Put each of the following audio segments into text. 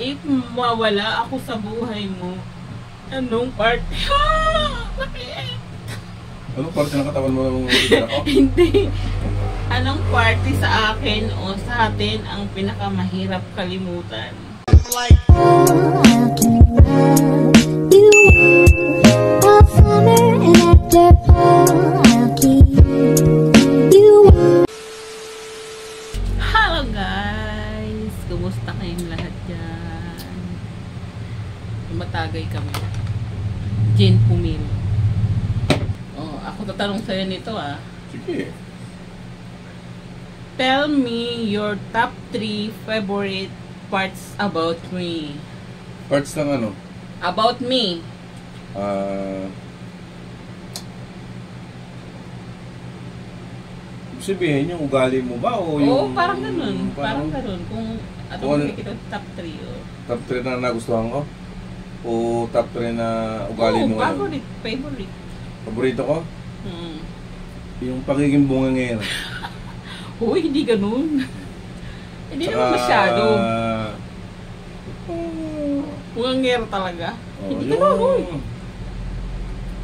If mawala ako sa buhay mo, anong part? Bakit? Anong parte ng katawan mo nung ako? Hindi. Anong party sa akin o sa atin ang pinakamahirap kalimutan? Hello guys! Kumusta kayong lahat dyan? Matagay kami. Jen Pumil. Oh, ako tatanong sa'yo nito ah. Sige. Tell me your top 3 favorite parts about me. Parts ng ano? About me. Sabihin yung ugali mo ba o yung... Oo, parang ganun. Parang ganun. Kung ano kita top 3 oh. Top 3 na nagustuhan ko? O top 3 na ugali mo ngayon? Favorite. Paborito ko? Yung pagiging bungangera. Uy, hindi ganun. Hindi naman masyado. Bungangera talaga. Hindi ganun, uy.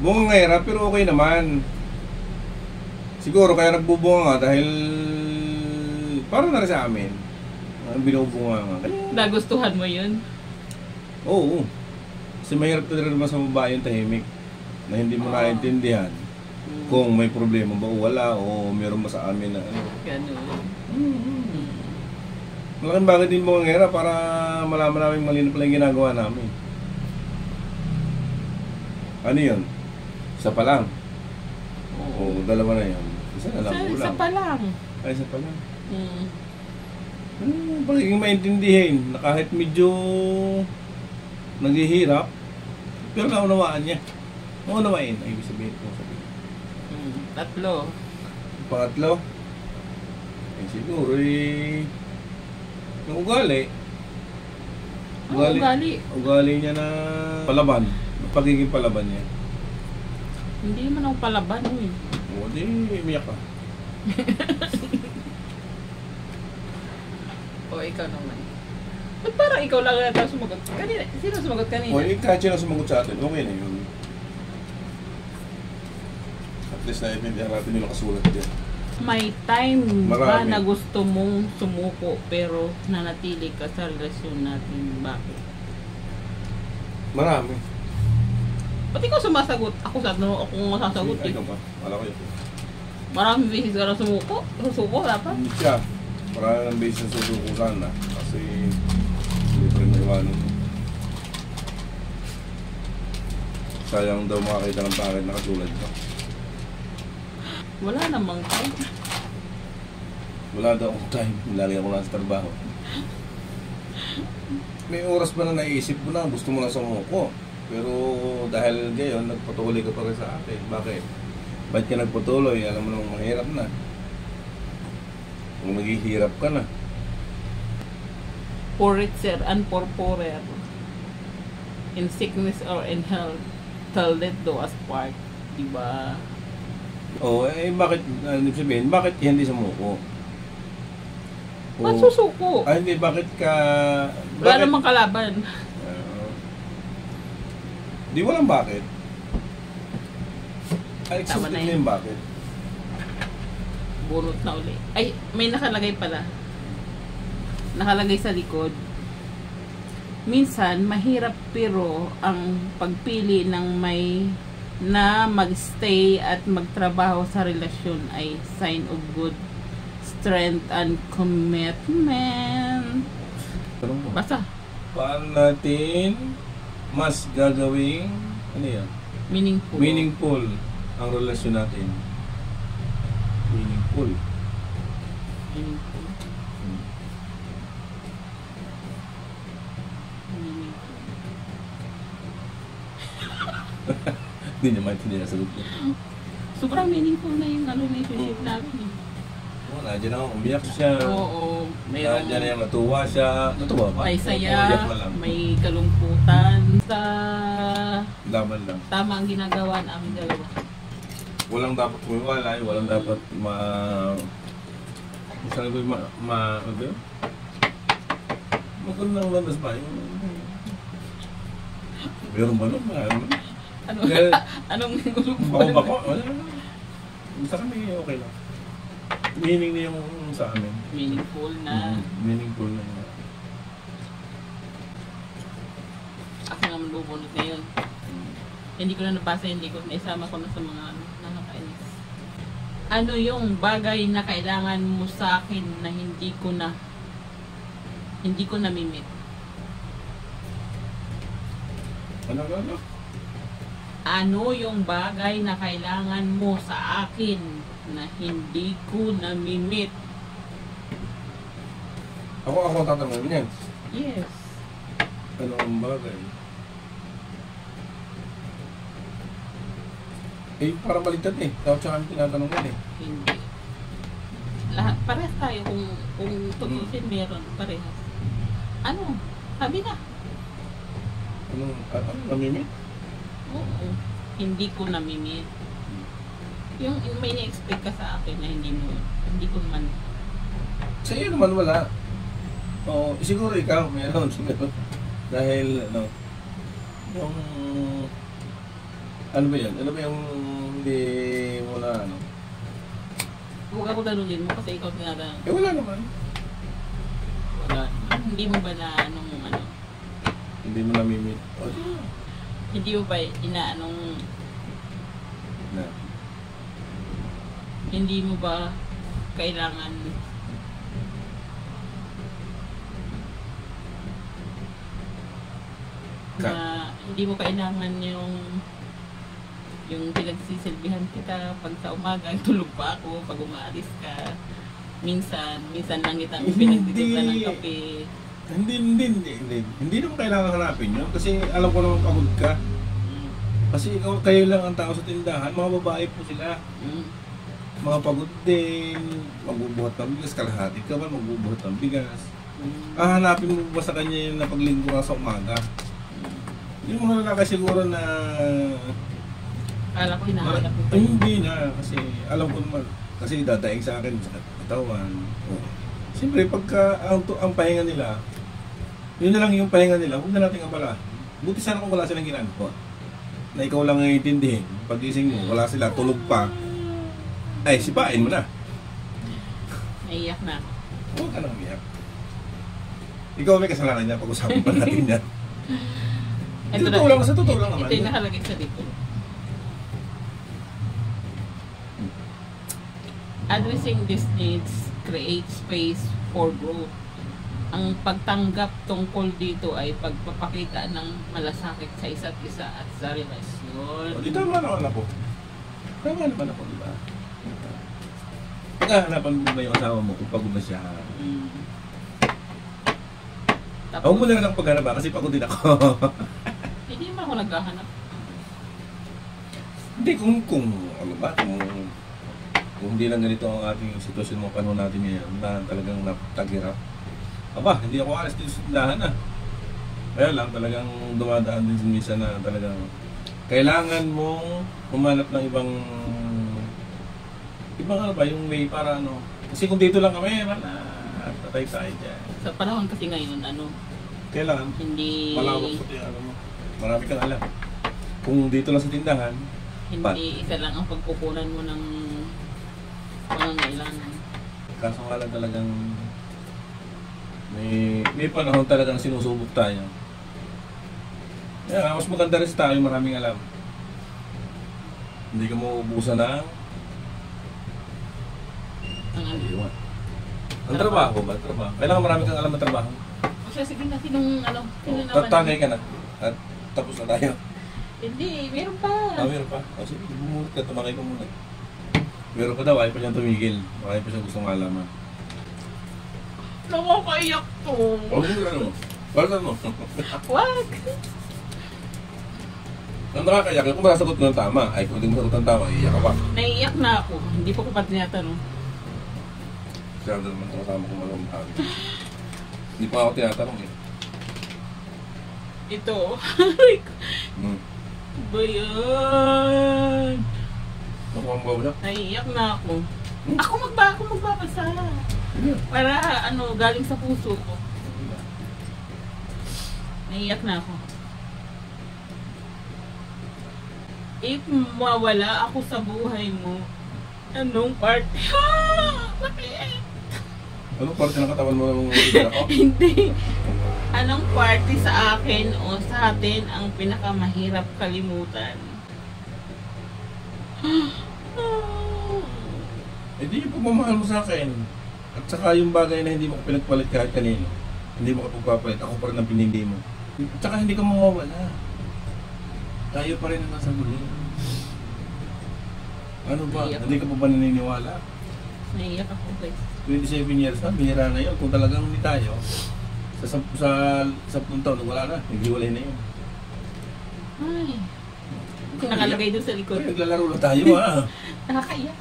Bungangera, pero okay naman. Siguro kaya nagbubunga nga dahil parang na rin sa amin. Binubunga nga. Nagustuhan mo yun? Oo. Kasi mahirap na rin naman sa babae yung tahimik na hindi mo naiintindihan kung may problema ba o wala o meron ba sa amin na ano. Ganun. Malaking bagay din mga ngera para malaman namin mali na pala yung ginagawa namin. Ano yun? Isa pa lang? O dalawa na yun? Isa na lang ulang. Isa pa lang. Ay, isa pa lang. Pagiging maintindihin na kahit medyo naghihirap, pero naunawaan niya. Naunawain, ay ibig sabihin ko. Tatlo. Pangatlo, ay siguro yung ugali. Ugali niya na palaban. Pagiging palaban niya. Hindi man ako palaban eh. O, di umiyak ka. O, ikaw naman. Ba't parang ikaw lang na sumagot? Kanina, sino sumagot kanina? O, kahit sino sumagot sa atin, okay na yun. At least na-intindihan natin yung nakasulat dyan. May time ba Marami na gusto mong sumuko pero nanatili ka sa relasyon natin? Bakit? Marami. Ba't ikaw sumasagot? Ako masasagot eh. Ay, ikaw pa. Wala ko yun. Maraming beses ka na sumuko? Susuko, dapat? Hindi siya. Marami ng base na susuko sana. Kasi hindi pa rin naiwanan. Sayang daw makakita ng pangit na katulad ko. Wala namang time. Wala daw akong time. Lagi ako lang sa trabaho. May oras ba na naisip mo na gusto mo na sumuko? Pero dahil gayon, nagpatuloy ka pa rin sa akin. Bakit? Ba't ka nagpatuloy? Alam mo nang mahirap na. Kung naghihirap ka na. For it, sir, and for poorer. In sickness or in health, till death do us part. Diba? Oo, bakit, sabihin, bakit hindi sumuko? Ba't susuko? Ay, hindi, bakit ka... Wala namang kalaban. Di walang bakit. Ay, Tama na excited na yung bakit. Bunot na uli. Ay, may nakalagay pala. Nakalagay sa likod. Minsan, mahirap pero ang pagpili ng may na magstay at magtrabaho sa relasyon ay sign of good strength and commitment. Basta. Paano natin mas gagawing ano yan? Meaningful ang relasyon natin. Meaningful. Hindi naman, hindi na sagot niya. Sobrang meaningful na yung relationship natin. Oo, nandiyan ako, umiyak siya. Oo, mayroon. Nandiyan na yung natuwa siya. Natuwa ba? May saya, may kalungkutan. Sa laban lang. Tama ang ginagawa namin dalawa. Walang dapat kumiwalay, walang dapat Maganda ng landas ba? Meron ba nun? Ano, Kaya- anong Bako-bako? Wala na. Basta kami okay lang. Meaning na yung sa amin. meaningful na. Meaningful na yun. Ako naman bubunot ngayon. Hindi ko na nabasa, hindi ko naisama ko na sa mga nakakainis. Ano yung bagay na kailangan mo sa akin na hindi ko namimit? Ano? Ano yung bagay na kailangan mo sa akin na hindi ko namimit? Ako tatanungin yan. Yes. Ano ang bagay? Eh, parang baliktad eh. Dapat siya kami tinatanong yan eh. Hindi. Lahat, parehas tayo. Kung tutusin, meron. Parehas. Ano? Sabi na. Ano namimit? Oo. Hindi ko namimit. Yung may na-expect ka sa akin na hindi ko naman. Sa iyo naman wala. Oo, siguro ikaw meron. Siguro. Dahil yung ano ba yan? Ano ba yung hindi mo na Huwag ako tanungin mo kasi ikaw tinatanong. Eh wala naman. Wala. Hindi mo ba na Hindi mo namimit. Oh, hindi mo ba inaanong, na. hindi mo ba kailangan na hindi mo kailangan yung pinagsisilbihan kita pag sa umaga, tulog pa ako, pag umaalis ka. Minsan lang kitang pinagtitimpla ng kape. Hindi naman kailangan hanapin yun kasi alam ko naman pagod ka. Kasi kayo lang ang tao sa tindahan, mga babae po sila. Mga pagod din, magbubuhat ng bigas, kalahati ka ba, magbubuhat ng bigas. Hanapin mo ba sa kanya yung napaglinggo ka sa umaga? Yung mga lalaki siguro na Akala ko hinahanap mo. Ay, hindi na, kasi alam ko naman, kasi dadaing sa akin sa katawan. Siyempre, pagka ang pahinga nila, yun na lang yung pahinga nila, huwag na natin abala. Buti sana kung wala silang ginagawa. Na ikaw lang ang iintindihin. Pag-gising mo, wala sila, tulog pa. Ay, sipain mo na. Naiyak na ako. Huwag ka nang umiyak. Ikaw may kasalanan niya, pag-usapan pa natin yan. Totoo lang, sa totoo lang naman. Ito yung nakalagay sa dito. Addressing these needs creates space for growth. Ang pagtanggap tungkol dito ay pagpapakita ng malasakit sa isa't isa at sa relasyon. Di tama naman ako. Tama naman ako, di ba? Pagkahanapan mo ba yung asawa mo kung pagod na siya? Ako mo na lang paghanap kasi pagod din ako. Hindi naman ako naghahanap. Hindi, kung ano ba, kung hindi lang ganito ang ating sitwasyon mo, panahon natin ngayon, na talagang napagtagirap. Aba, hindi ako alas dito sa tindahan na. Kaya lang, talagang dumadaan din minsan na talagang kailangan mong humanap ng ibang ano ba, yung way para ano. Kasi kung dito lang kami, patay tayo dyan. Sa panahon kasi ngayon, Kailangan, hindi malawak pati, marami kang alam. Kung dito lang sa tindahan, isa lang ang pagkukunan mo ng pangangailangan. kaso nga lang talagang may panahon talagang sinusubok tayo. Kaya mas maganda rin sa tayo, maraming alam. Hindi ka mauubusan ng iwan. Ang trabaho ba? Trabaho. Kailangan marami kang alam ng trabaho. O siya, sige na, sino naman? Tatangay ka na. At tapos na tayo. Hindi, meron pa. Meron pa. O sige, bumulot ka, tumangay ka muna. Meron pa daw, ayaw pa niyang tumigil. Ayaw pa siyang gustong malaman. Nakakaiyak to. O, ano mo? Bakit mo? Wag. Ang nakakayak, kung masasagot mo ng tama, ay kung hindi mo sagot ng tama, iiyak ka pa. Naiiyak na ako. Hindi pa ko pa tinatanong. Siya naman ito kasama kong malang mahal. Hindi pa ako tinatanong eh. Ito. Ba yan? Nakuha mo ba wala? Naiiyak na ako. Ako magbabasa. Para galing sa puso ko. Naiyak na ako. If mawala ako sa buhay mo, anong part? Bakit? Anong parte ng katawan mo nung nakita ko? Hindi. Anong party sa akin o sa atin ang pinakamahirap kalimutan? Eh di yung pagmamahal mo sa akin. At saka yung bagay na hindi mo ko pinagpalit kahit kanino. Hindi mo ko pagpapalit. Ako pa rin ang pinili mo. At saka hindi ka mawawala. Tayo pa rin ang nasa muli. Ano ba? Naiyak Hindi ka pa ba naniniwala? Naiyak ako guys. 27 years na, bihira na yun. Kung talagang hindi tayo, sa taon, wala na. Naghiwalay na yun. Ay. Nakalagay doon sa likod. Ay, naglalaro na tayo ah. Nakakaiyak.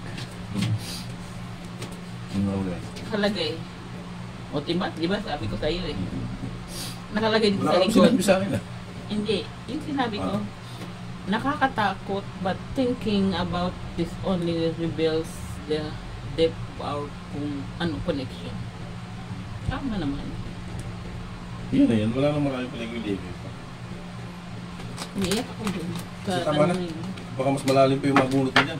Nakalagay. O timat, di ba? Sabi ko sa'yo eh. Nakalagay dito Wala sa kang likod. sinabi sa akin ah. Hindi. Yung sinabi ko, nakakatakot but thinking about this only reveals the depth of our connection. Tama naman. Yan na yan, wala nang marami paligid-ligid. Umiiyak ako dun. So, tama na. Ano yun. Baka mas malalim pa yung mabunot mo dyan.